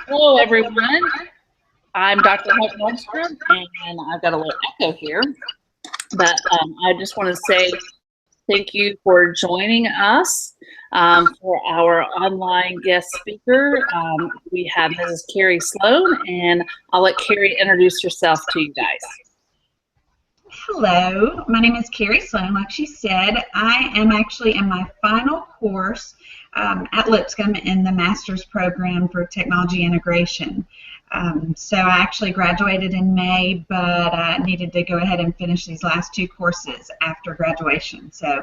Hello, everyone. I'm Dr. Hope Nordstrom, and I've got a little echo here. But I just want to say thank you for joining us for our online guest speaker. We have Mrs. Karre Sloan, and I'll let Karre introduce herself to you guys. Hello, my name is Karre Sloan. Like she said, I am actually in my final course at Lipscomb in the master's program for technology integration. So I actually graduated in May, but I needed to go ahead and finish these last two courses after graduation. So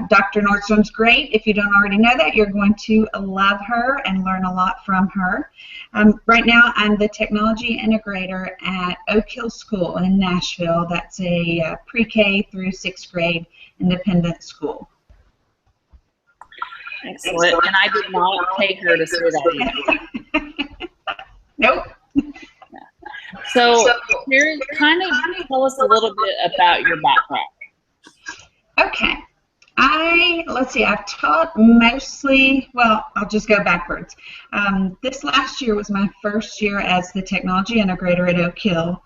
Dr. Nordstrom's great. If you don't already know that, you're going to love her and learn a lot from her. Right now, I'm the technology integrator at Oak Hill School in Nashville. That's a pre-K through 6th grade independent school. Excellent. And I did not pay her to say that either. Nope. So, Karre, kind of tell us a little bit about your background. Okay. Let's see, I've taught mostly, well, I'll just go backwards. This last year was my first year as the technology integrator at Oak Hill.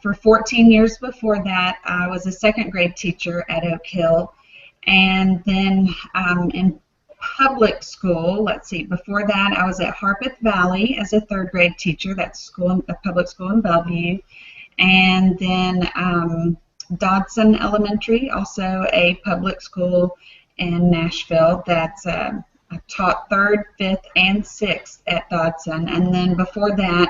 For 14 years before that, I was a 2nd grade teacher at Oak Hill. And then in public school, let's see, before that I was at Harpeth Valley as a 3rd grade teacher. That's a public school in Bellevue. And then Dodson Elementary, also a public school in Nashville. That's I taught 3rd, 5th, and 6th at Dodson. And then before that,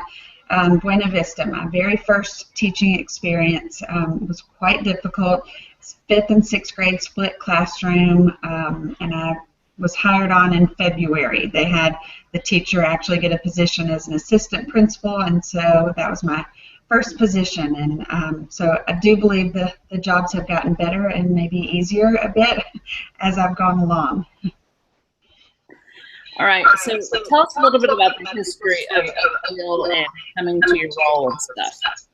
Buena Vista. My very first teaching experience was quite difficult. 5th and 6th grade split classroom, and I was hired on in February. They had the teacher actually get a position as an assistant principal, and so that was my first position. And so I do believe the jobs have gotten better and maybe easier a bit as I've gone along. All right, so tell us a little bit about the history of field and coming to your role and stuff.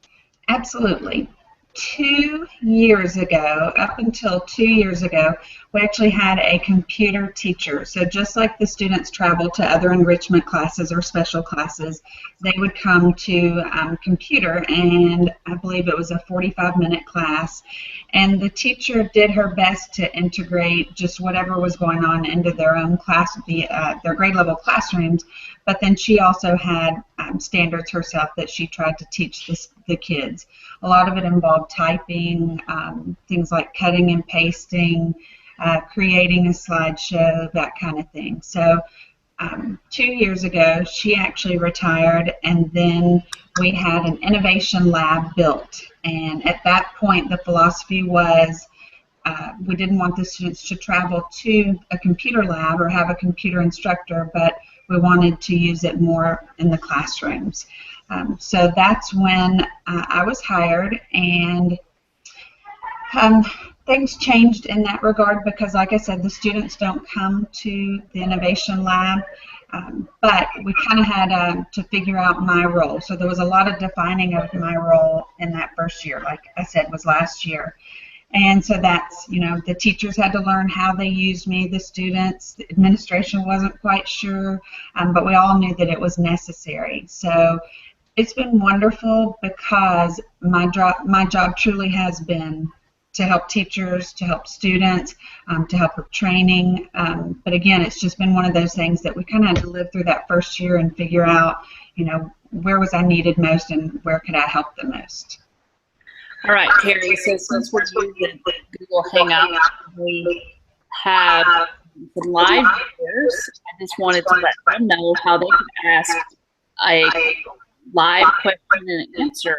Absolutely. 2 years ago, up until 2 years ago, we actually had a computer teacher. So just like the students travel to other enrichment classes or special classes, they would come to computer, and I believe it was a 45-minute class. And the teacher did her best to integrate just whatever was going on into their own class, their grade level classrooms. But then she also had standards herself that she tried to teach the kids. A lot of it involved typing, things like cutting and pasting, creating a slideshow, that kind of thing. So 2 years ago, she actually retired, and then we had an innovation lab built. And at that point, the philosophy was we didn't want the students to travel to a computer lab or have a computer instructor, but we wanted to use it more in the classrooms. So that's when I was hired, and things changed in that regard because, like I said, the students don't come to the innovation lab, but we kind of had to figure out my role. So there was a lot of defining of my role in that first year, like I said, was last year. And so that's, the teachers had to learn how they used me, the students, the administration wasn't quite sure, but we all knew that it was necessary. So it's been wonderful because my job truly has been to help teachers, to help students, to help with training. But again, it's just been one of those things that we kind of had to live through that first year and figure out, where was I needed most and where could I help the most. All right, Karre, so since we're using Google Hangouts, we have some live viewers. I just wanted to let them know how they can ask a live question and answer.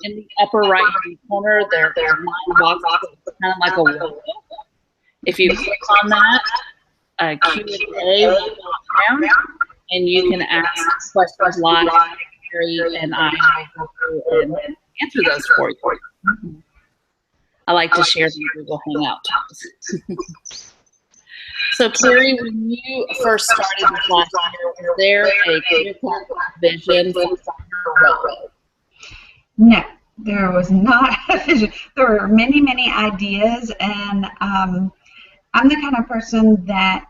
In the upper right-hand corner, there are 9 boxes, kind of like a logo. If you click on that, Q&A will go down, and you can ask questions live. Karre and I will go through and answer those for you. I like to share the Google Hangout. So, Karre, when you first started this last year, was there a critical vision for your role? No, there was not a vision. There were many, many ideas, and I'm the kind of person that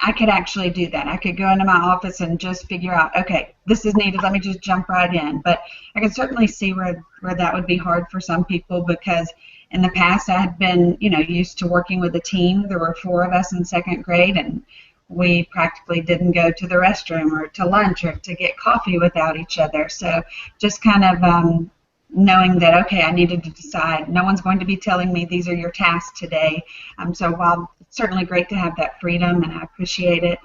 I could actually do that. I could go into my office and just figure out, okay, this is needed, let me just jump right in. But I can certainly see where that would be hard for some people, because in the past I had been, used to working with a team. There were 4 of us in 2nd grade, and we practically didn't go to the restroom or to lunch or to get coffee without each other. So just kind of knowing that, okay, I needed to decide, no one's going to be telling me these are your tasks today. So while it's certainly great to have that freedom, and I appreciate it,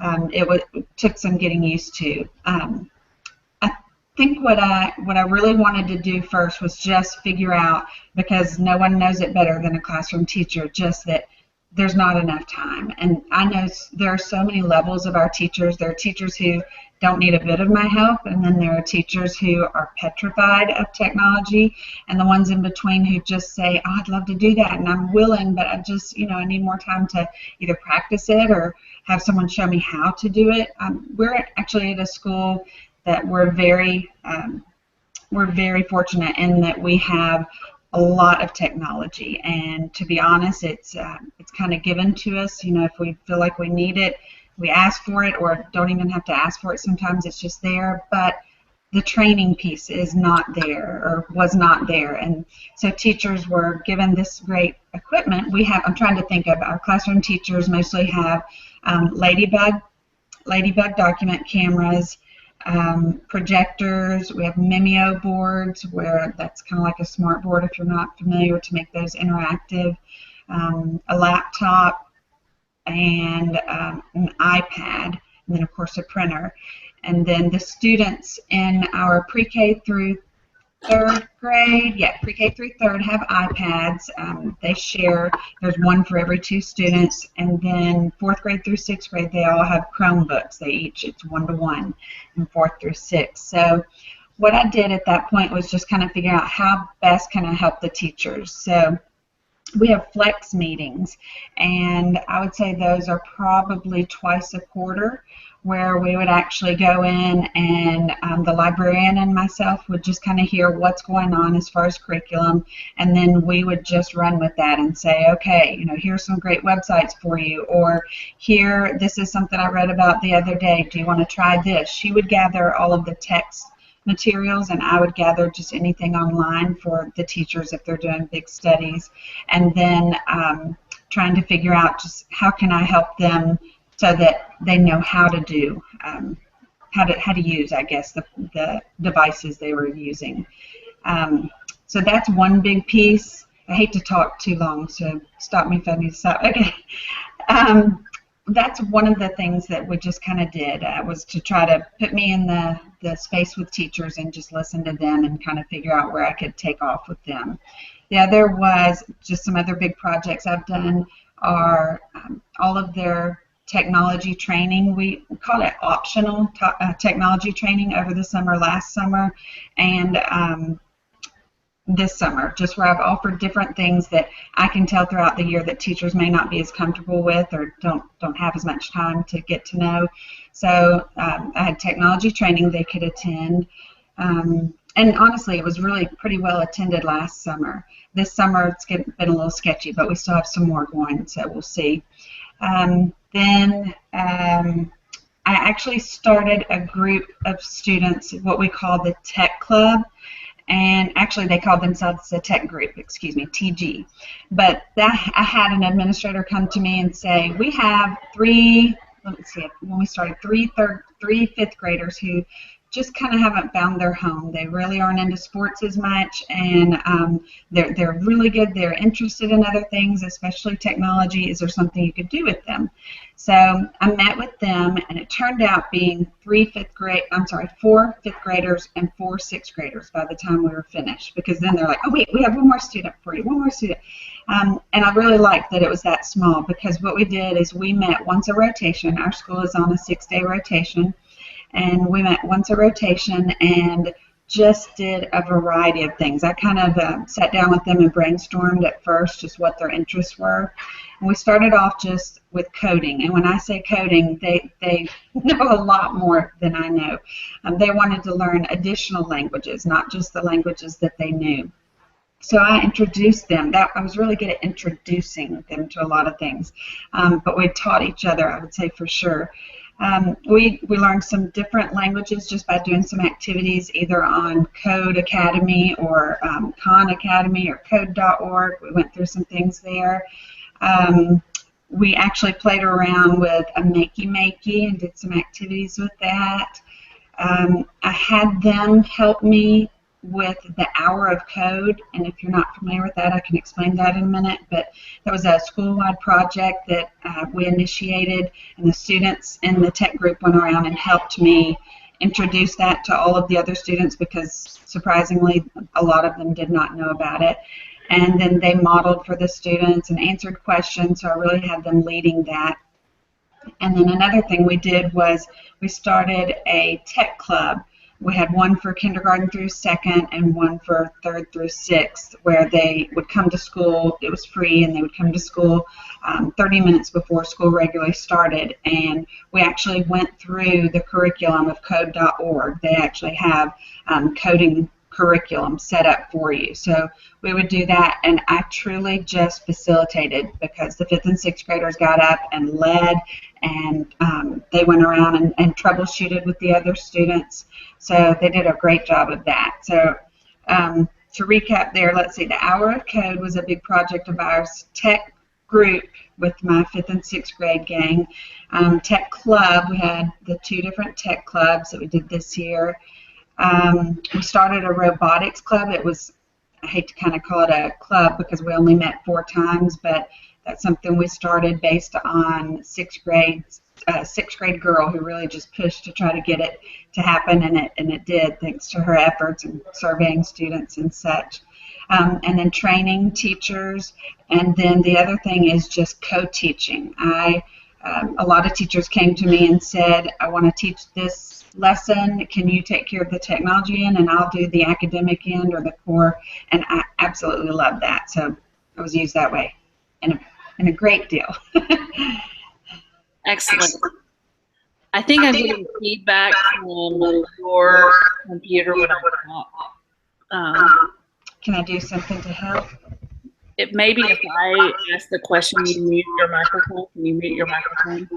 it took some getting used to. I think what I really wanted to do first was just figure out, because no one knows it better than a classroom teacher, just that there's not enough time. And I know there are so many levels of our teachers. There are teachers who don't need a bit of my help, and then there are teachers who are petrified of technology, and the ones in between who just say, oh, I'd love to do that, and I'm willing, but I just, I need more time to either practice it or have someone show me how to do it. We're actually at a school that we're very fortunate in that we have a lot of technology, and to be honest, it's kind of given to us. If we feel like we need it, we ask for it, or don't even have to ask for it. Sometimes it's just there, but the training piece is not there, or was not there, and so teachers were given this great equipment. I'm trying to think of, our classroom teachers mostly have Ladybug document cameras, projectors. We have Mimeo boards, where that's kind of like a smart board if you're not familiar, to make those interactive, a laptop, and an iPad, and then of course a printer. And then the students in our pre-K through 3rd grade, pre-K through 3rd have iPads. They share, there's one for every 2 students, and then 4th grade through 6th grade, they all have Chromebooks. It's 1-to-1 in 4th through 6th. So what I did at that point was just kind of figure out how best can I help the teachers. So we have flex meetings, and I would say those are probably twice a quarter, where we would actually go in, and the librarian and myself would just kind of hear what's going on as far as curriculum, and then we would just run with that and say, okay, here's some great websites for you, or here, this is something I read about the other day, do you want to try this? She would gather all of the text materials, and I would gather just anything online for the teachers if they're doing big studies, and then trying to figure out just how can I help them so that they know how to do, how to use, I guess, the devices they were using. So that's one big piece. I hate to talk too long, so stop me if I need to stop. Okay. That's one of the things that we just kind of did, was to try to put me in the space with teachers and just listen to them and kind of figure out where I could take off with them. The other was just some other big projects I've done are all of their technology training. We call it optional technology training over the summer, last summer, and this summer, just where I've offered different things that I can tell throughout the year that teachers may not be as comfortable with, or don't have as much time to get to know. So I had technology training they could attend, and honestly, it was really pretty well attended last summer. This summer it's been a little sketchy, but we still have some more going, so we'll see. Then I actually started a group of students, what we call the Tech Club. And actually they called themselves the Tech Group, TG. But I had an administrator come to me and say, we have three fifth graders who just kind of haven't found their home. They really aren't into sports as much, and they're really good. They're interested in other things, especially technology. Is there something you could do with them? So I met with them, and it turned out being 4 fifth graders and 4 sixth graders by the time we were finished, because then they're like, oh wait, we have one more student for you, one more student. And I really liked that it was that small, because what we did is we met once a rotation. Our school is on a 6-day rotation, and we met once a rotation and just did a variety of things. I kind of sat down with them and brainstormed at first just what their interests were. And we started off just with coding. And when I say coding, they know a lot more than I know. They wanted to learn additional languages, not just the languages that they knew. So I introduced them. I was really good at introducing them to a lot of things, but we taught each other, I would say, for sure. We learned some different languages just by doing some activities either on Code Academy or Khan Academy or Code.org. We went through some things there. We actually played around with a Makey and did some activities with that. I had them help me with the hour of code, and if you're not familiar with that, I can explain that in a minute, but that was a school-wide project that we initiated, and the students in the tech group went around and helped me introduce that to all of the other students because surprisingly a lot of them did not know about it. And then they modeled for the students and answered questions, so I really had them leading that. And then another thing we did was we started a tech club. We had one for kindergarten through second and one for third through sixth, where they would come to school. It was free, and they would come to school 30 minutes before school regularly started. And we actually went through the curriculum of code.org. They actually have coding curriculum set up for you. So we would do that, and I truly just facilitated because the 5th and 6th graders got up and led, and they went around and troubleshooted with the other students. So they did a great job of that. So to recap there, let's see, the Hour of Code was a big project of ours. Tech group with my 5th and 6th grade gang. Tech club, we had the 2 different tech clubs that we did this year. We started a robotics club. It was, I hate to kind of call it a club because we only met 4 times, but that's something we started based on 6th grade girl who really just pushed to try to get it to happen, and it did thanks to her efforts and surveying students and such. And then training teachers, and then the other thing is just co-teaching. A lot of teachers came to me and said, I want to teach this lesson, can you take care of the technology end and I'll do the academic end or the core, and I absolutely love that. So I was used that way in a great deal. Excellent. I think I'm getting feedback from your computer when I talk. Can I do something to help? It maybe if I ask the question, you mute your microphone. Can you mute your microphone?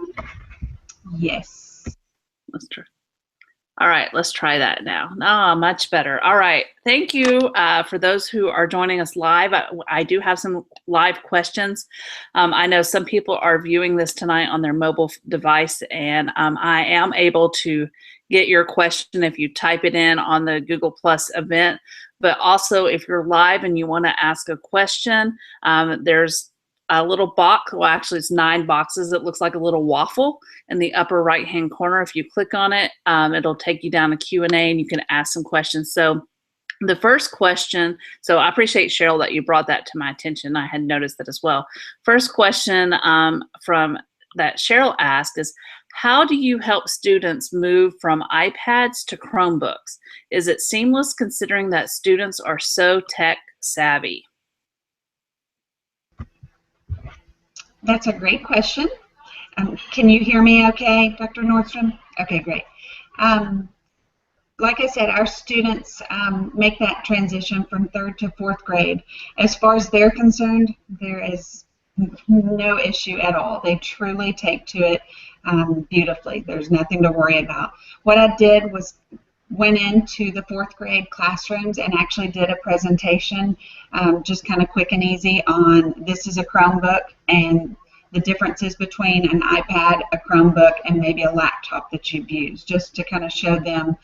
Yes. Let's try. All right, let's try that now. Ah, much better. All right, thank you for those who are joining us live. I do have some live questions. I know some people are viewing this tonight on their mobile device, and I am able to get your question if you type it in on the Google Plus event. But also, if you're live and you want to ask a question, there's a little box. Well, actually, it's 9 boxes. It looks like a little waffle in the upper right-hand corner. If you click on it, it'll take you down to Q&A, and you can ask some questions. So the first question, so I appreciate, Cheryl, that you brought that to my attention. I had noticed that as well. First question from that Cheryl asked is, how do you help students move from iPads to Chromebooks? Is it seamless considering that students are so tech savvy? That's a great question. Can you hear me okay, Dr. Nordstrom? Okay, great. Like I said, our students make that transition from 3rd to 4th grade. As far as they're concerned, there is no issue at all. They truly take to it beautifully. There's nothing to worry about. What I did was went into the 4th grade classrooms and actually did a presentation, just kind of quick and easy on this is a Chromebook and the differences between an iPad, a Chromebook, and maybe a laptop that you've used, just to kind of show them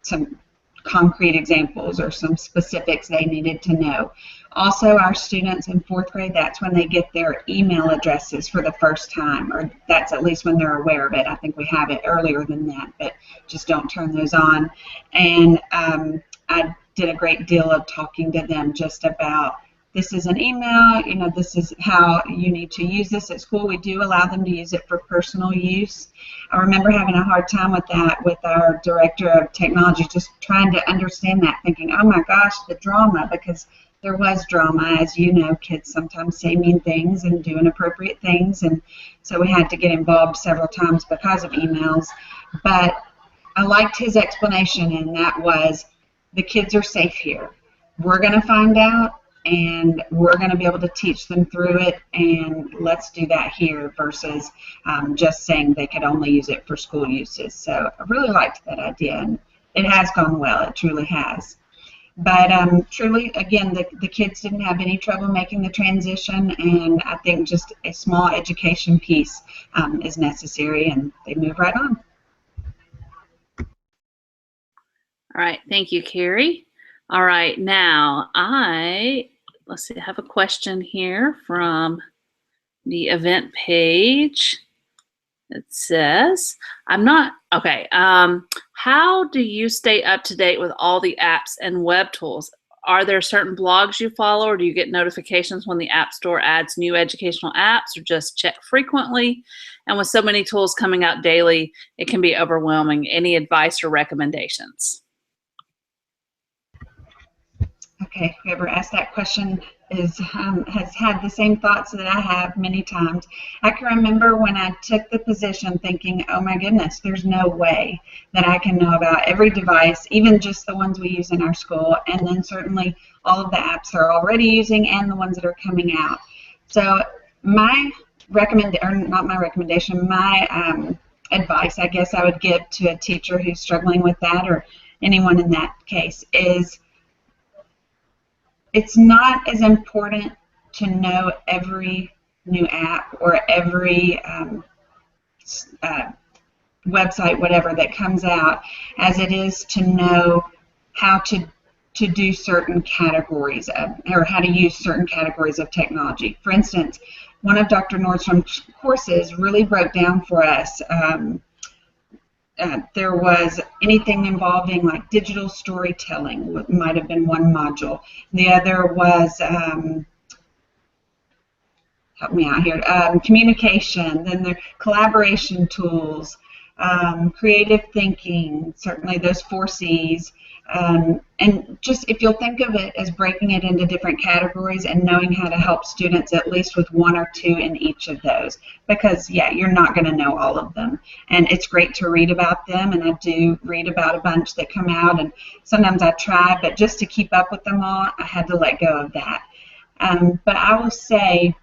some concrete examples or some specifics they needed to know. Also, our students in 4th grade, that's when they get their email addresses for the first time, or that's at least when they're aware of it. I think we have it earlier than that, but just don't turn those on. And I did a great deal of talking to them just about, this is an email, you know, this is how you need to use this at school. We do allow them to use it for personal use. I remember having a hard time with that with our director of technology, just trying to understand that, thinking, oh my gosh, the drama, because there was drama. As you know, kids sometimes say mean things and do inappropriate things, and so we had to get involved several times because of emails. But I liked his explanation, and that was, the kids are safe here. we're going to find out, and we're going to be able to teach them through it, and let's do that here versus just saying they could only use it for school uses. So I really liked that idea, and it has gone well. It truly has. But truly, again, the kids didn't have any trouble making the transition, and I think just a small education piece is necessary, and they move right on. All right, thank you, Carrie. All right, now let's see, I have a question here from the event page. It says, how do you stay up to date with all the apps and web tools? Are there certain blogs you follow, or do you get notifications when the App Store adds new educational apps, or just check frequently? And with so many tools coming out daily, it can be overwhelming. Any advice or recommendations? Okay, whoever asked that question has had the same thoughts that I have many times. I can remember when I took the position thinking, oh my goodness, there's no way that I can know about every device, even just the ones we use in our school, and then certainly all of the apps they're already using and the ones that are coming out. So my advice, I guess I would give to a teacher who's struggling with that, or anyone in that case, is it's not as important to know every new app or every website, whatever, that comes out, as it is to know how to do certain categories or how to use certain categories of technology. For instance, one of Dr. Nordstrom's courses really broke down for us. There was anything involving like digital storytelling, might have been one module. The other was, help me out here, communication, then the collaboration tools, creative thinking, certainly those 4 C's. And just if you'll think of it as breaking it into different categories and knowing how to help students at least with 1 or 2 in each of those, because yeah, you're not going to know all of them, and it's great to read about them, and I do read about a bunch that come out, and sometimes I try, but just to keep up with them all, I had to let go of that. But I will say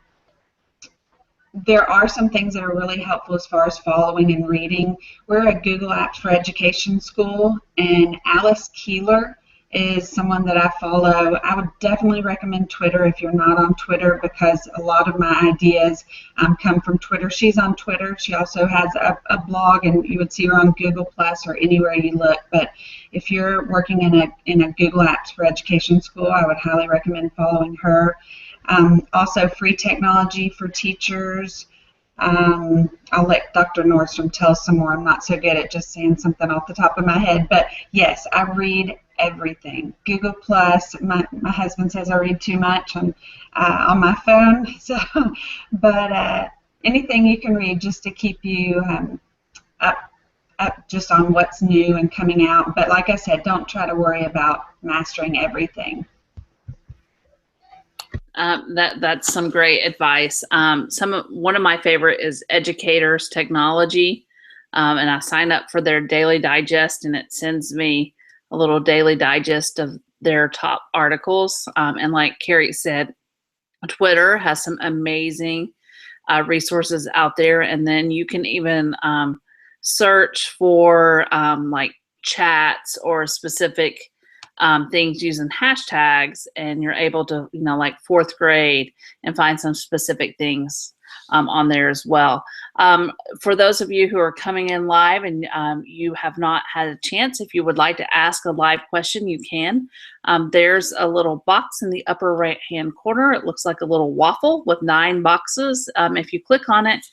there are some things that are really helpful as far as following and reading. We're a Google Apps for Education school, and Alice Keeler is someone that I follow. I would definitely recommend Twitter if you're not on Twitter, because a lot of my ideas come from Twitter. She's on Twitter. She also has a blog, and you would see her on Google Plus or anywhere you look. But if you're working in a Google Apps for Education school, I would highly recommend following her. Also, Free Technology for Teachers. I'll let Dr. Nordstrom tell some more. I'm not so good at just saying something off the top of my head. But yes, I read everything. Google Plus. My husband says I read too much on my phone. So, but anything you can read just to keep you up just on what's new and coming out. But like I said, don't try to worry about mastering everything. That's some great advice. One of my favorite is Educators Technology, and I sign up for their daily digest, and it sends me a little daily digest of their top articles. And like Carrie said, Twitter has some amazing resources out there, and then you can even search for like chats or specific things using hashtags, and you're able to, like 4th grade, and find some specific things on there as well. For those of you who are coming in live and you have not had a chance, if you would like to ask a live question, you can. There's a little box in the upper right hand corner. It looks like a little waffle with 9 boxes. If you click on it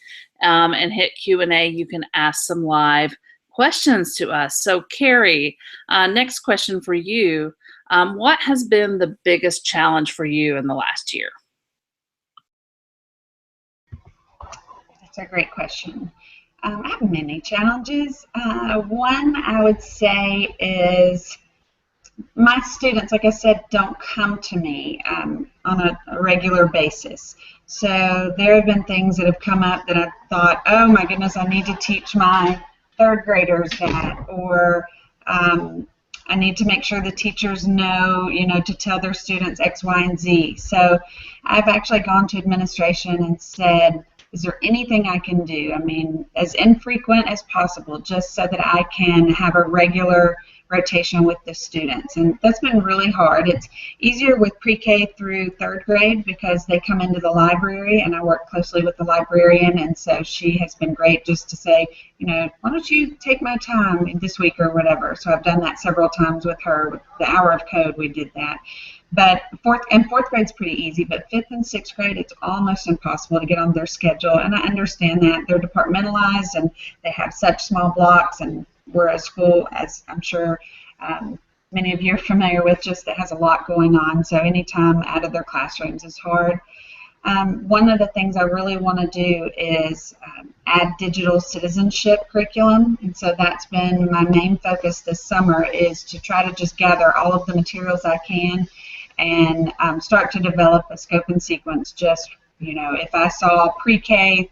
and hit Q&A, you can ask some live questions to us. So Carrie, next question for you. What has been the biggest challenge for you in the last year? That's a great question. I have many challenges. One I would say is my students, like I said, don't come to me on a regular basis. So there have been things that have come up that I've thought, oh my goodness, I need to teach my 3rd graders that, or I need to make sure the teachers know, to tell their students X, Y, and Z. So I've actually gone to administration and said, is there anything I can do? I mean, as infrequent as possible, just so that I can have a regular rotation with the students. And that's been really hard. It's easier with pre-K through third grade because they come into the library and I work closely with the librarian, and so she has been great just to say, why don't you take my time this week or whatever. So I've done that several times with her. With the hour of code, we did that. But fourth grade's pretty easy, but fifth and sixth grade, it's almost impossible to get on their schedule. And I understand that they're departmentalized and they have such small blocks, and we're a school, as I'm sure many of you are familiar with, just that has a lot going on. So any time out of their classrooms is hard. One of the things I really want to do is add digital citizenship curriculum, and so that's been my main focus this summer, is to try to just gather all of the materials I can and start to develop a scope and sequence. Just, if I saw pre-K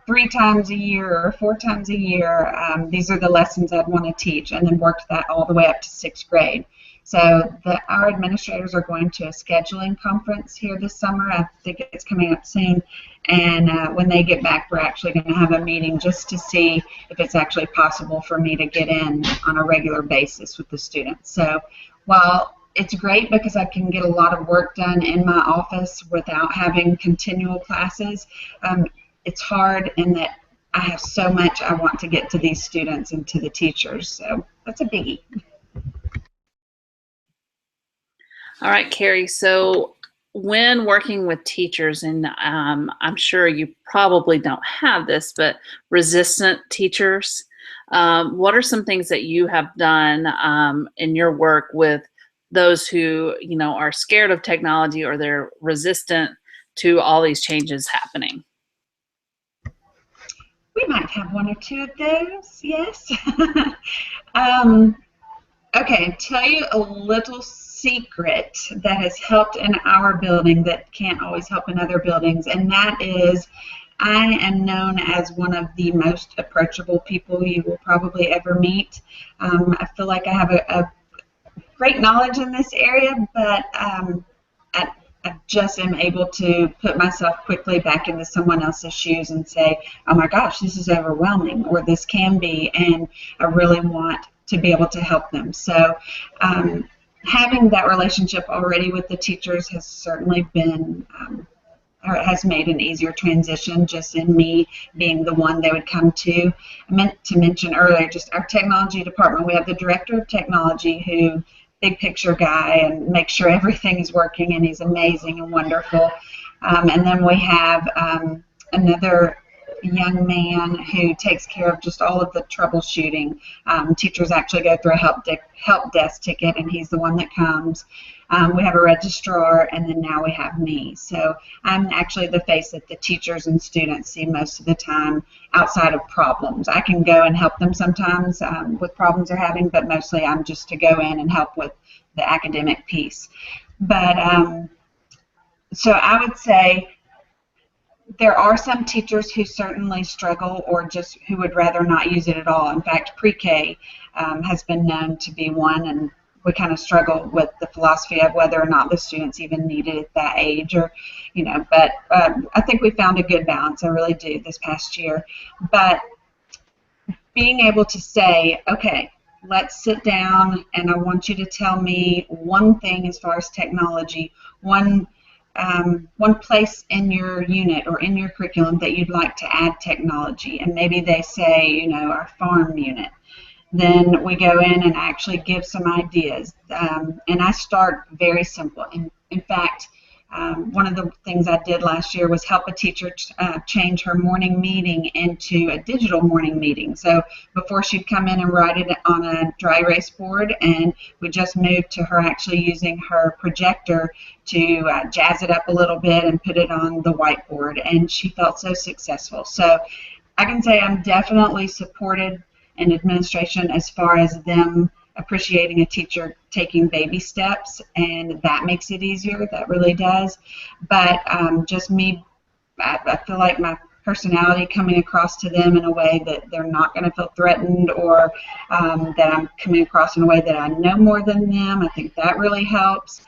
3 times a year or 4 times a year, these are the lessons I'd want to teach, and then work that all the way up to 6th grade. So our administrators are going to a scheduling conference here this summer. I think it's coming up soon. And when they get back, we're actually going to have a meeting just to see if it's actually possible for me to get in on a regular basis with the students. So while it's great because I can get a lot of work done in my office without having continual classes, it's hard in that I have so much I want to get to these students and to the teachers. So that's a biggie. All right, Karre, so when working with teachers, and I'm sure you probably don't have this, but resistant teachers, what are some things that you have done in your work with those who, are scared of technology or they're resistant to all these changes happening? We might have 1 or 2 of those, yes. Okay, tell you a little secret that has helped in our building that can't always help in other buildings, and that is I am known as one of the most approachable people you will probably ever meet. I feel like I have a great knowledge in this area, but I just am able to put myself quickly back into someone else's shoes and say, oh my gosh, this is overwhelming, or this can be, and I really want to be able to help them. So having that relationship already with the teachers has certainly been, or has made an easier transition, just in me being the one they would come to. I meant to mention earlier, just our technology department, we have the director of technology who, big picture guy, and make sure everything is working, and he's amazing and wonderful. And then we have another young man who takes care of just all of the troubleshooting. Teachers actually go through a help desk ticket, and he's the one that comes. We have a registrar, and then now we have me. So I'm actually the face that the teachers and students see most of the time outside of problems. I can go and help them sometimes with problems they're having, but mostly I'm just to go in and help with the academic piece. But so I would say there are some teachers who certainly struggle, or just who would rather not use it at all. In fact, pre-K has been known to be one, and we kind of struggle with the philosophy of whether or not the students even need it at that age, or, but I think we found a good balance. I really do, this past year. But being able to say, okay, let's sit down, and I want you to tell me one thing as far as technology, one place in your unit or in your curriculum that you'd like to add technology. And maybe they say, our farm unit. Then we go in and actually give some ideas. And I start very simple. In fact, one of the things I did last year was help a teacher change her morning meeting into a digital morning meeting. So before, she'd come in and write it on a dry erase board, and we just moved to her actually using her projector to jazz it up a little bit and put it on the whiteboard, and she felt so successful. So I can say I'm definitely supported in administration as far as them appreciating a teacher taking baby steps, and that makes it easier. That really does. But just me, I feel like my personality coming across to them in a way that they're not going to feel threatened, or that I'm coming across in a way that I know more than them. I think that really helps.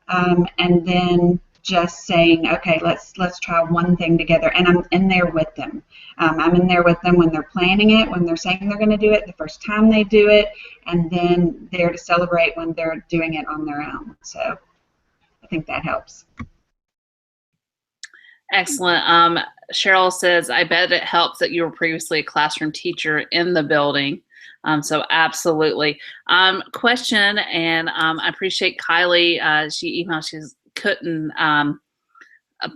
And then just saying, okay, let's try one thing together, and I'm in there with them. I'm in there with them when they're planning it, when they're saying they're going to do it, the first time they do it, and then there to celebrate when they're doing it on their own. So I think that helps. Excellent. Cheryl says, I bet it helps that you were previously a classroom teacher in the building. So absolutely. Question, and I appreciate Kylie. She emailed, she couldn't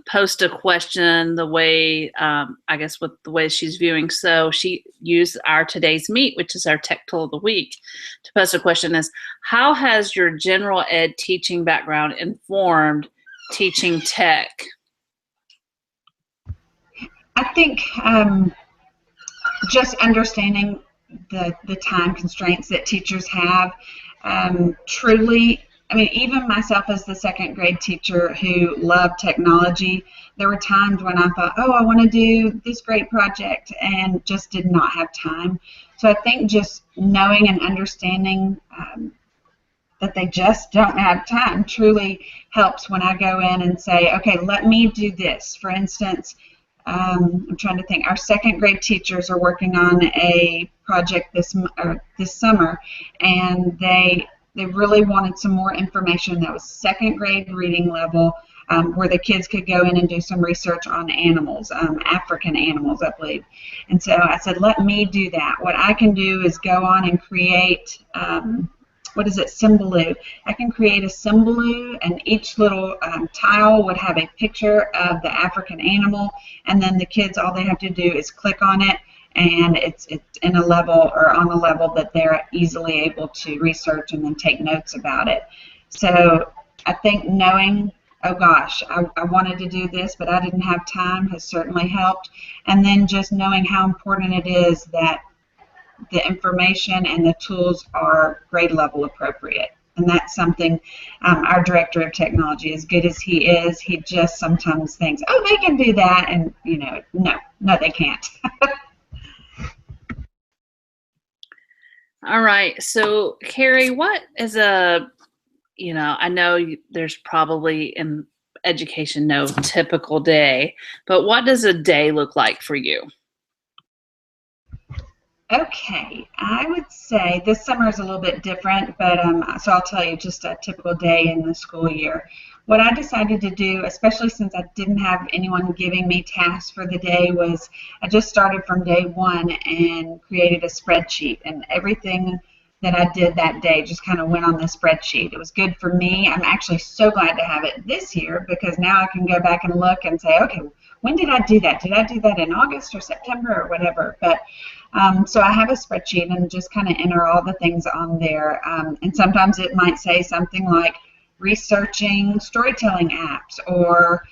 post a question the way, I guess with the way she's viewing. So she used our Today's Meet, which is our Tech Tool of the Week, to post a question is, how has your general ed teaching background informed teaching tech? I think just understanding the time constraints that teachers have. Truly, I mean, even myself as the second grade teacher who loved technology, there were times when I thought, oh, I want to do this great project, and just did not have time. So I think just knowing and understanding that they just don't have time truly helps when I go in and say, okay, let me do this. For instance, I'm trying to think. Our second grade teachers are working on a project this summer, and they really wanted some more information that was second grade reading level, where the kids could go in and do some research on animals, African animals, I believe. And so I said, let me do that. What I can do is go on and create, what is it, Symbaloo. I can create a Symbaloo, and each little tile would have a picture of the African animal, and then the kids, all they have to do is click on it, and it's in a level, or on a level that they're easily able to research and then take notes about it. So I think knowing, oh gosh, I wanted to do this, but I didn't have time, has certainly helped. And then just knowing how important it is that the information and the tools are grade level appropriate. And that's something our director of technology, as good as he is, he just sometimes thinks, oh, they can do that, and no, they can't. All right. So, Carrie, what is I know there's probably in education no typical day, but what does a day look like for you? Okay, I would say this summer is a little bit different, but so I'll tell you just a typical day in the school year. What I decided to do, especially since I didn't have anyone giving me tasks for the day, was I just started from day one and created a spreadsheet, and everything that I did that day just kind of went on the spreadsheet. It was good for me. I'm actually so glad to have it this year, because now I can go back and look and say, okay, when did I do that? Did I do that in August or September or whatever? But so I have a spreadsheet and just kind of enter all the things on there. And sometimes it might say something like researching storytelling apps, or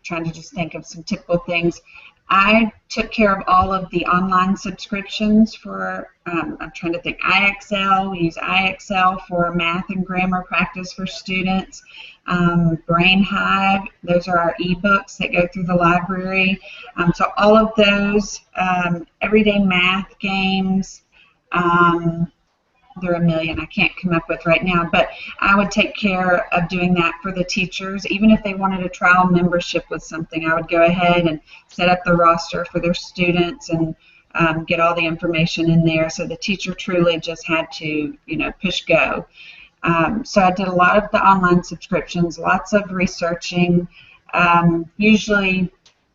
trying to just think of some typical things. I took care of all of the online subscriptions for, I'm trying to think, IXL. We use IXL for math and grammar practice for students. Brain Hive, those are our ebooks that go through the library. So all of those, everyday math games, there are a million I can't come up with right now, but I would take care of doing that for the teachers. Even if they wanted a trial membership with something, I would go ahead and set up the roster for their students and get all the information in there. So the teacher truly just had to, push go. So I did a lot of the online subscriptions, lots of researching. Usually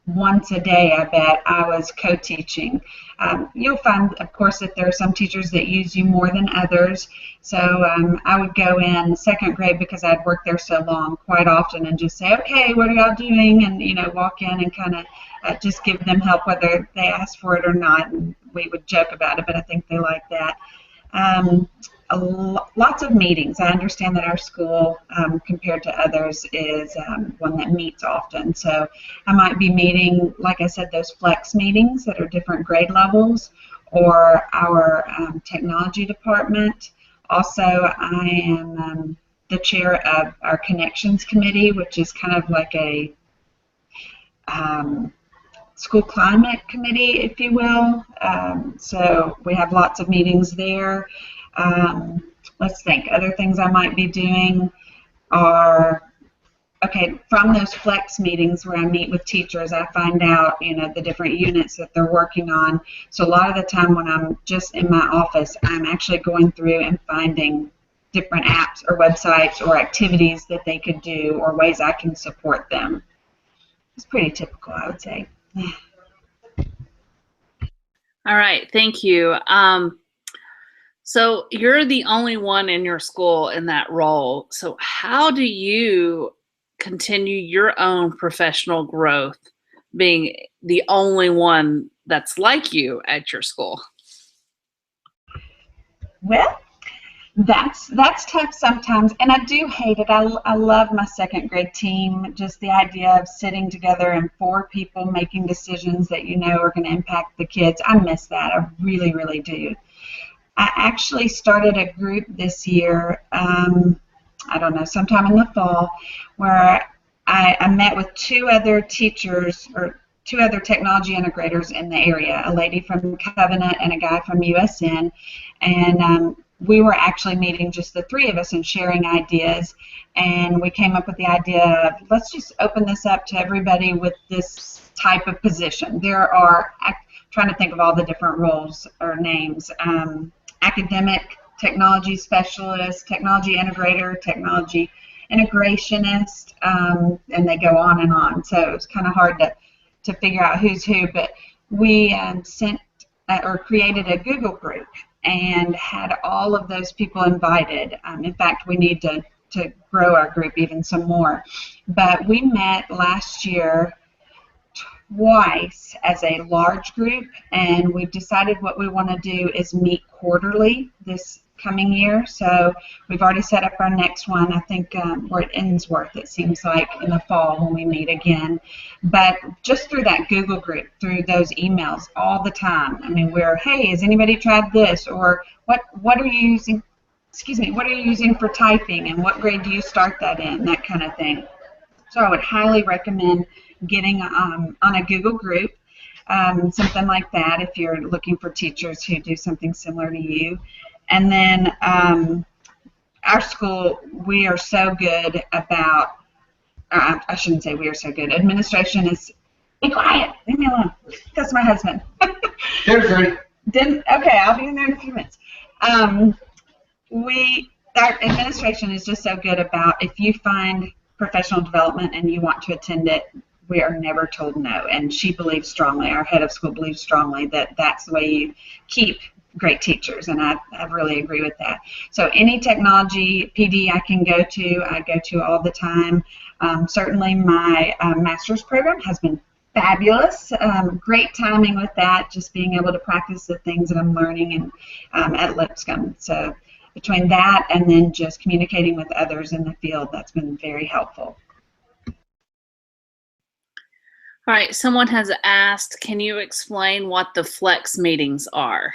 once a day, I bet, I was co-teaching. You'll find, of course, that there are some teachers that use you more than others. So I would go in second grade, because I'd worked there so long, quite often, and just say, okay, what are y'all doing? And, walk in and kind of just give them help, whether they asked for it or not. And we would joke about it, but I think they like that. Lots of meetings. I understand that our school, compared to others, is one that meets often. So I might be meeting, like I said, those flex meetings that are different grade levels, or our technology department. Also, I am the chair of our connections committee, which is kind of like a school climate committee, if you will. So we have lots of meetings there. Let's think. Other things I might be doing are, okay, from those flex meetings where I meet with teachers, I find out, the different units that they're working on. So a lot of the time when I'm just in my office, I'm actually going through and finding different apps or websites or activities that they could do or ways I can support them. It's pretty typical, I would say. All right, thank you. So you're the only one in your school in that role. So how do you continue your own professional growth being the only one that's like you at your school? Well, that's tough sometimes, and I do hate it. I love my second grade team, just the idea of sitting together and 4 people making decisions that are going to impact the kids. I miss that. I really, really do. I actually started a group this year, I don't know, sometime in the fall, where I met with 2 other teachers or 2 other technology integrators in the area, a lady from Covenant and a guy from USN, and we were actually meeting just the 3 of us and sharing ideas, and we came up with the idea of let's just open this up to everybody with this type of position. There are, I'm trying to think of all the different roles or names, academic technology specialist, technology integrator, technology integrationist, and they go on and on. So it's kind of hard to figure out who's who, but we sent or created a Google group and had all of those people invited. In fact, we need to grow our group even some more. But we met last year twice as a large group, and we've decided what we want to do is meet quarterly this coming year. So we've already set up our next one. I think we're at Innsworth, it seems like, in the fall when we meet again. But just through that Google group, through those emails all the time. I mean, we're, hey, has anybody tried this? Or what are you using? Excuse me, what are you using for typing, and what grade do you start that in? That kind of thing. So I would highly recommend getting on a Google group, something like that, if you're looking for teachers who do something similar to you. And then our school, we are so good about, I shouldn't say we are so good, administration is, be quiet, leave me alone, that's my husband. There's great. Okay, I'll be in there in a few minutes. Our administration is just so good about, if you find professional development and you want to attend it, we are never told no. And she believes strongly, our head of school believes strongly, that that's the way you keep great teachers, and I really agree with that. So any technology PD I can go to, I go to all the time. Certainly my master's program has been fabulous. Great timing with that, just being able to practice the things that I'm learning at Lipscomb. So between that and then just communicating with others in the field, that's been very helpful. All right, someone has asked, can you explain what the flex meetings are?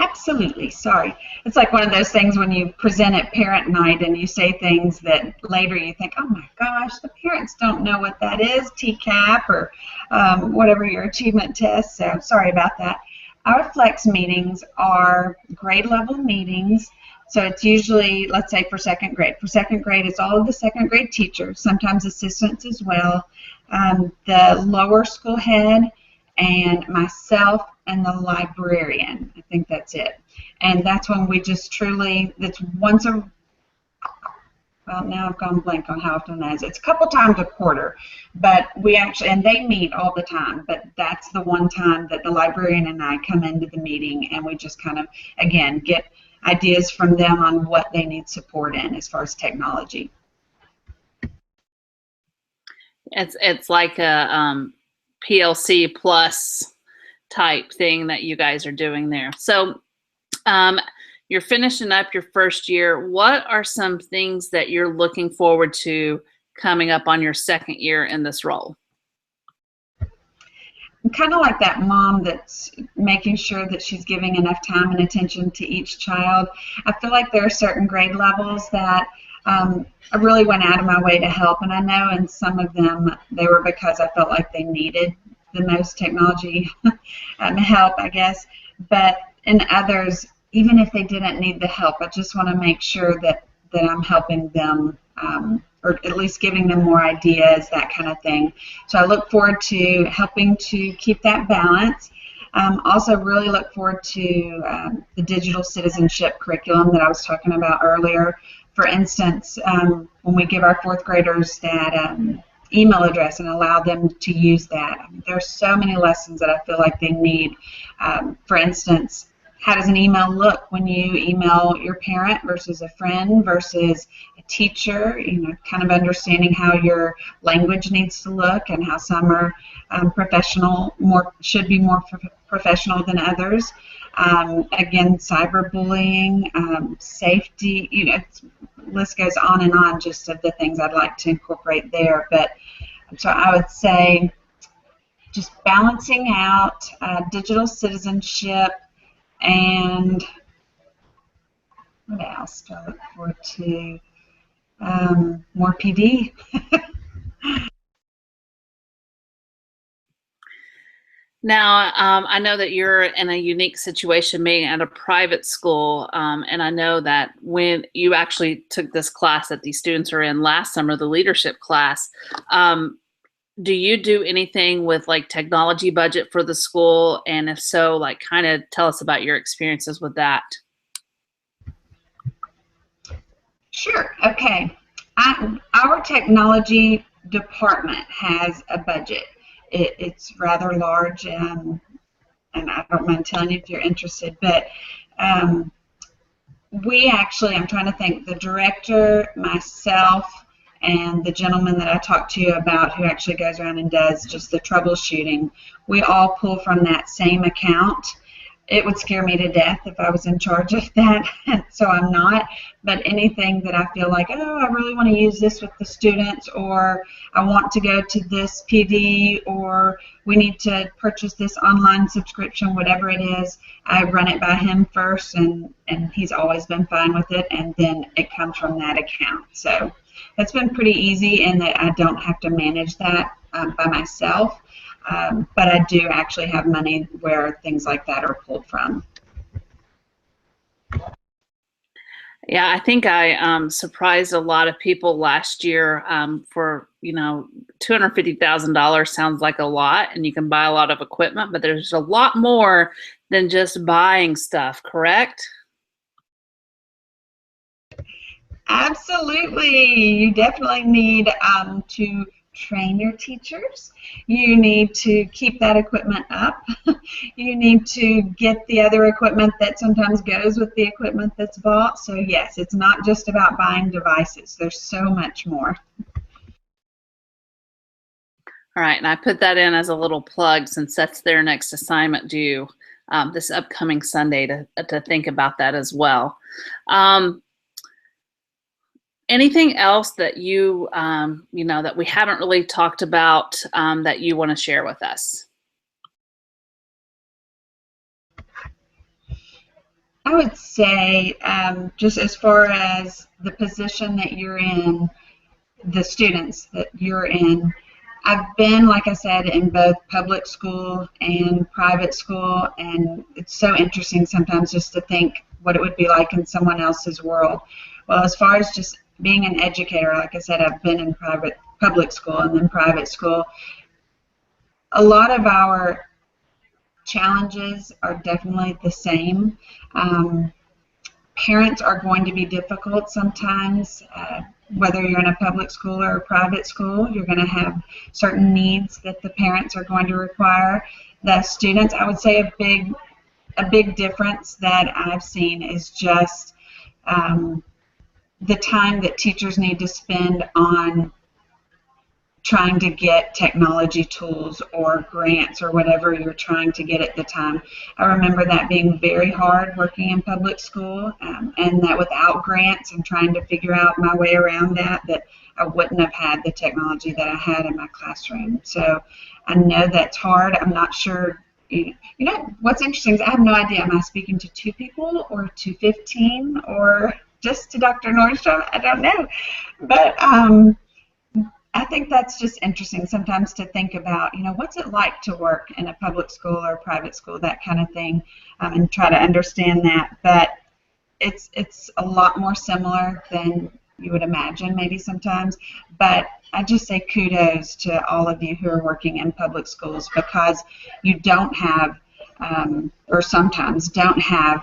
Absolutely. Sorry. It's like one of those things when you present at parent night and you say things that later you think, oh my gosh, the parents don't know what that is, TCAP or whatever your achievement test. So sorry about that. Our flex meetings are grade level meetings. So it's usually, let's say, for second grade. For second grade, it's all of the second grade teachers, sometimes assistants as well, the lower school head, and myself and the librarian. I think that's it. And that's when we just truly, that's once a, well, now I've gone blank on how often that is. It's a couple times a quarter, but we actually, and they meet all the time, but that's the one time that the librarian and I come into the meeting and we just kind of, again, get ideas from them on what they need support in as far as technology. It's like a PLC plus type thing that you guys are doing there. So you're finishing up your first year. What are some things that you're looking forward to coming up on your second year in this role? I'm kind of like that mom that's making sure that she's giving enough time and attention to each child. I feel like there are certain grade levels that I really went out of my way to help, and I know in some of them they were because I felt like they needed the most technology help, I guess. But in others, even if they didn't need the help, I just want to make sure that I'm helping them, or at least giving them more ideas, that kind of thing. So I look forward to helping to keep that balance. Also really look forward to the digital citizenship curriculum that I was talking about earlier. For instance, when we give our fourth graders that email address and allow them to use that. There's so many lessons that I feel like they need. For instance, how does an email look when you email your parent versus a friend versus a teacher? You know, kind of understanding how your language needs to look and how some are professional, should be more professional than others. Again, cyberbullying, safety, you know, list goes on and on just of the things I'd like to incorporate there. But so I would say just balancing out digital citizenship and what else do I look forward to? More PD. Now, I know that you're in a unique situation being at a private school, and I know that when you actually took this class that these students are in last summer, the leadership class, do you do anything with like technology budget for the school? And if so, like kind of tell us about your experiences with that. Sure. Okay. Our technology department has a budget. It's rather large, and I don't mind telling you if you're interested, but we actually, I'm trying to think, the director, myself, and the gentleman that I talked to you about who actually goes around and does just the troubleshooting, we all pull from that same account. It would scare me to death if I was in charge of that, so I'm not. But anything that I feel like, oh, I really want to use this with the students, or I want to go to this PD, or we need to purchase this online subscription, whatever it is, I run it by him first, and he's always been fine with it, and then it comes from that account. So that's been pretty easy in that I don't have to manage that by myself. But I do actually have money where things like that are pulled from. Yeah, I think I surprised a lot of people last year for, you know, $250,000 sounds like a lot, and you can buy a lot of equipment, but there's a lot more than just buying stuff, correct? Absolutely. You definitely need to train your teachers. You need to keep that equipment up. You need to get the other equipment that sometimes goes with the equipment that's bought. So yes, it's not just about buying devices. There's so much more. All right, and I put that in as a little plug since that's their next assignment due this upcoming Sunday to think about that as well. Anything else that you know, that we haven't really talked about that you want to share with us? I would say just as far as the position that you're in, the students that you're in, I've been, like I said, in both public school and private school, and it's so interesting sometimes just to think what it would be like in someone else's world. Well, as far as just being an educator, like I said, I've been in public school and then private school. A lot of our challenges are definitely the same. Parents are going to be difficult sometimes. Whether you're in a public school or a private school, you're going to have certain needs that the parents are going to require. The students, I would say a big difference that I've seen is just the time that teachers need to spend on trying to get technology tools or grants or whatever you're trying to get at the time. I remember that being very hard working in public school, and that without grants and trying to figure out my way around that I wouldn't have had the technology that I had in my classroom. So I know that's hard. I'm not sure. You know, what's interesting is I have no idea. Am I speaking to 2 people or to 15 or just to Dr. Nordstrom? I don't know. But I think that's just interesting sometimes to think about, what's it like to work in a public school or a private school, that kind of thing, and try to understand that. But it's a lot more similar than you would imagine maybe sometimes. But I just say kudos to all of you who are working in public schools, because you don't have, or sometimes don't have,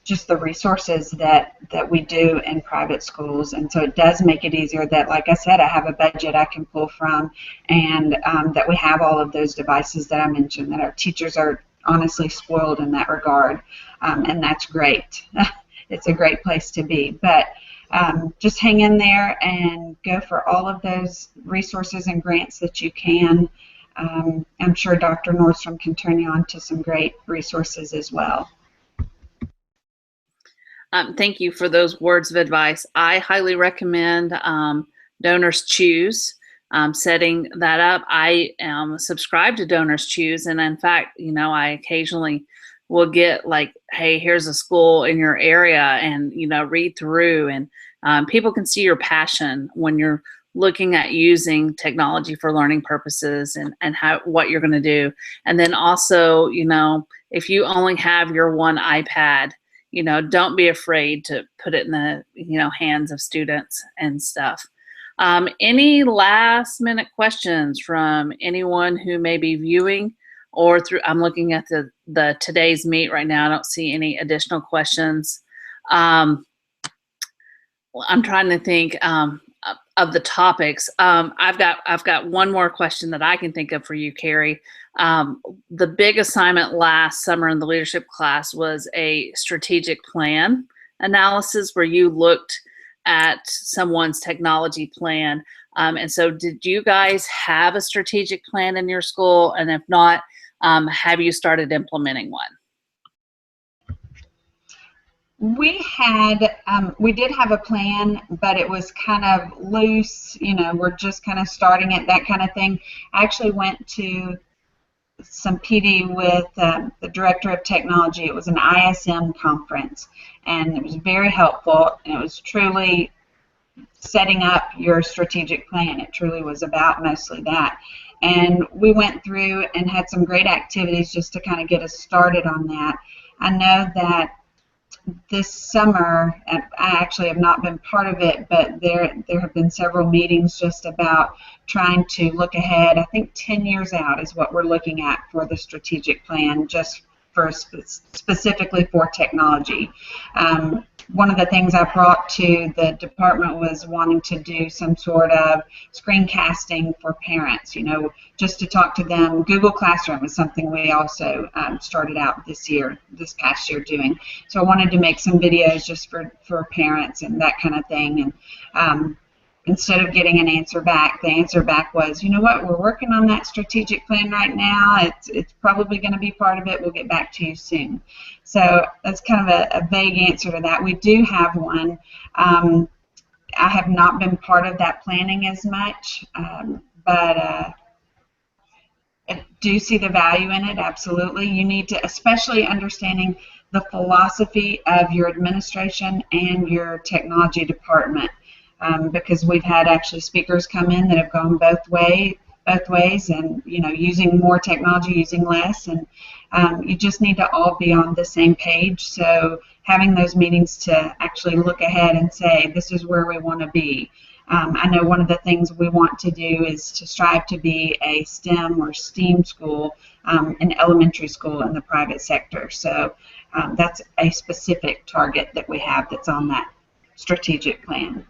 just the resources that we do in private schools. And so it does make it easier that, like I said, I have a budget I can pull from, and that we have all of those devices that I mentioned, that our teachers are honestly spoiled in that regard, and that's great. It's a great place to be. But just hang in there and go for all of those resources and grants that you can. I'm sure Dr. Nordstrom can turn you on to some great resources as well. Thank you for those words of advice. I highly recommend Donors Choose, setting that up. I am subscribed to Donors Choose, and in fact, I occasionally will get like, hey, here's a school in your area, and read through, and people can see your passion when you're looking at using technology for learning purposes, and what you're going to do. And then also, if you only have your one iPad, don't be afraid to put it in the hands of students and stuff. Any last minute questions from anyone who may be viewing or through? I'm looking at the today's meet right now. I don't see any additional questions. I'm trying to think of the topics. I've got one more question that I can think of for you, Carrie. The big assignment last summer in the leadership class was a strategic plan analysis, where you looked at someone's technology plan. And so did you guys have a strategic plan in your school? And if not, have you started implementing one? We did have a plan, but it was kind of loose. We're just kind of starting it, that kind of thing. I actually went to some PD with the director of technology. It was an ISM conference, and it was very helpful. And it was truly setting up your strategic plan. It truly was about mostly that. And we went through and had some great activities just to kind of get us started on that. I know that this summer, and I actually have not been part of it, but there have been several meetings just about trying to look ahead. I think 10 years out is what we're looking at for the strategic plan, just for specifically for technology. One of the things I brought to the department was wanting to do some sort of screencasting for parents, just to talk to them. Google Classroom is something we also started out this past year doing. So I wanted to make some videos just for parents and that kind of thing. And instead of getting an answer back, the answer back was, you know what, we're working on that strategic plan right now. It's probably going to be part of it. We'll get back to you soon. So that's kind of a vague answer to that. We do have one. I have not been part of that planning as much, but I do see the value in it, absolutely. You need to, especially understanding the philosophy of your administration and your technology department. Because we've had actually speakers come in that have gone both ways, and using more technology, using less, and you just need to all be on the same page. So having those meetings to actually look ahead and say, this is where we want to be. I know one of the things we want to do is to strive to be a STEM or STEAM school in elementary school in the private sector. So that's a specific target that we have that's on that strategic plan.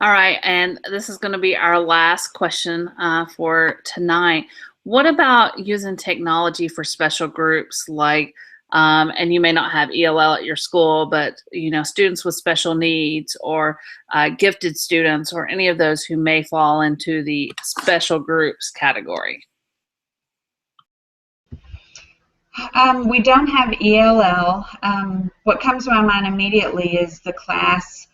All right, and this is going to be our last question for tonight. What about using technology for special groups, like, and you may not have ELL at your school, but students with special needs, or gifted students, or any of those who may fall into the special groups category? We don't have ELL. What comes to my mind immediately is the class,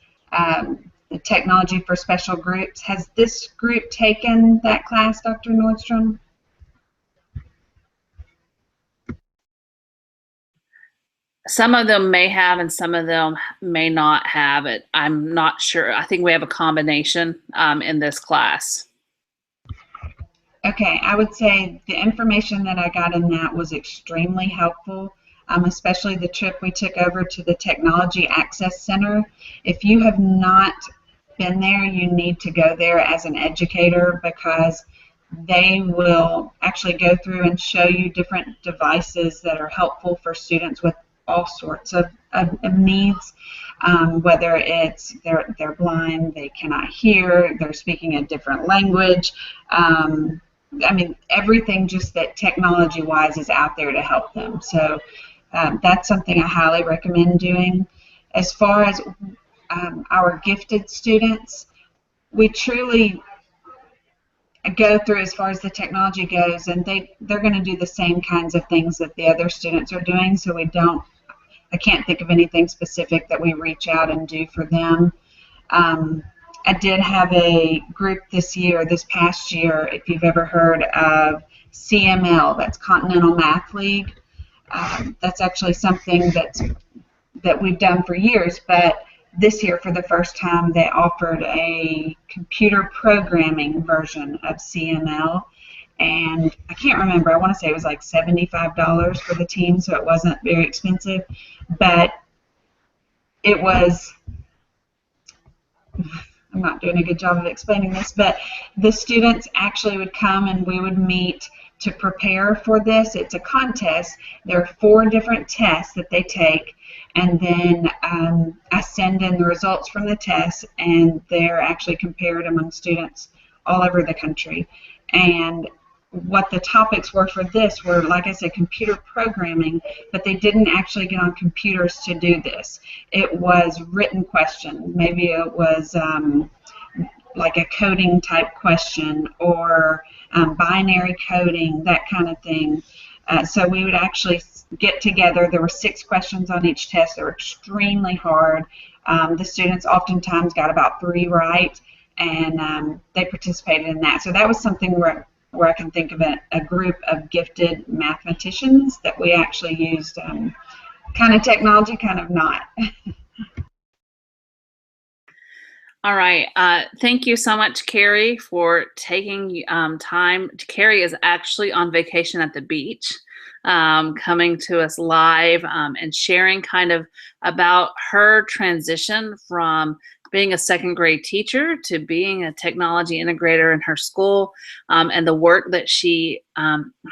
the technology for special groups. Has this group taken that class, Dr. Nordstrom? Some of them may have, and some of them may not have it. I'm not sure. I think we have a combination in this class. Okay, I would say the information that I got in that was extremely helpful, especially the trip we took over to the Technology Access Center. If you have not been there, you need to go there as an educator, because they will actually go through and show you different devices that are helpful for students with all sorts of needs, whether it's they're blind, they cannot hear, they're speaking a different language. I mean, everything just that technology-wise is out there to help them. So that's something I highly recommend doing. As far as our gifted students, we truly go through as far as the technology goes, and they're going to do the same kinds of things that the other students are doing. So I can't think of anything specific that we reach out and do for them. I did have a group this past year, if you've ever heard of CML, that's Continental Math League. That's actually something that we've done for years, but this year, for the first time, they offered a computer programming version of CML, and I can't remember, I want to say it was like $75 for the team, so it wasn't very expensive, but it was, I'm not doing a good job of explaining this, but the students actually would come and we would meet to prepare for this. It's a contest. There are 4 different tests that they take, and then I send in the results from the tests, and they're actually compared among students all over the country. And what the topics were for this were, like I said, computer programming, but they didn't actually get on computers to do this. It was written question. Maybe it was like a coding type question, or binary coding, that kind of thing. So we would actually get together. There were 6 questions on each test. They were extremely hard. The students oftentimes got about 3 right, and they participated in that. So that was something where I can think of a group of gifted mathematicians that we actually used kind of technology, kind of not. All right. Thank you so much, Carrie, for taking time. Carrie is actually on vacation at the beach, coming to us live and sharing kind of about her transition from being a second grade teacher to being a technology integrator in her school, and the work that she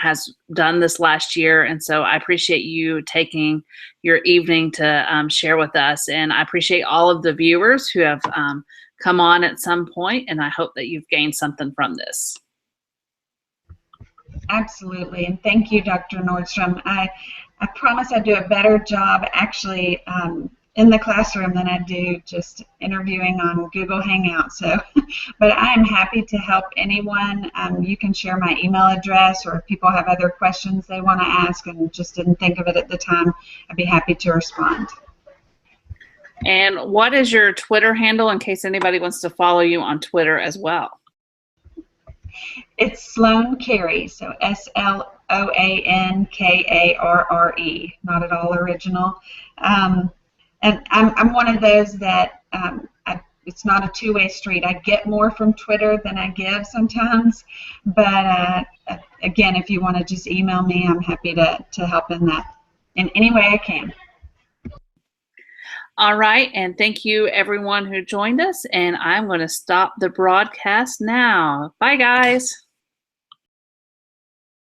has done this last year. And so I appreciate you taking your evening to share with us. And I appreciate all of the viewers who have come on at some point, and I hope that you've gained something from this. Absolutely, and thank you, Dr. Nordstrom. I promise I do a better job actually in the classroom than I do just interviewing on Google Hangout. So, but I am happy to help anyone. You can share my email address, or if people have other questions they want to ask and just didn't think of it at the time, I'd be happy to respond. And what is your Twitter handle in case anybody wants to follow you on Twitter as well? It's Sloan Karre, so SLOANKARRE, not at all original. And I'm one of those that it's not a two-way street. I get more from Twitter than I give sometimes. But again, if you want to just email me, I'm happy to help in that in any way I can. All right, and thank you everyone who joined us, and I'm going to stop the broadcast now. Bye, guys.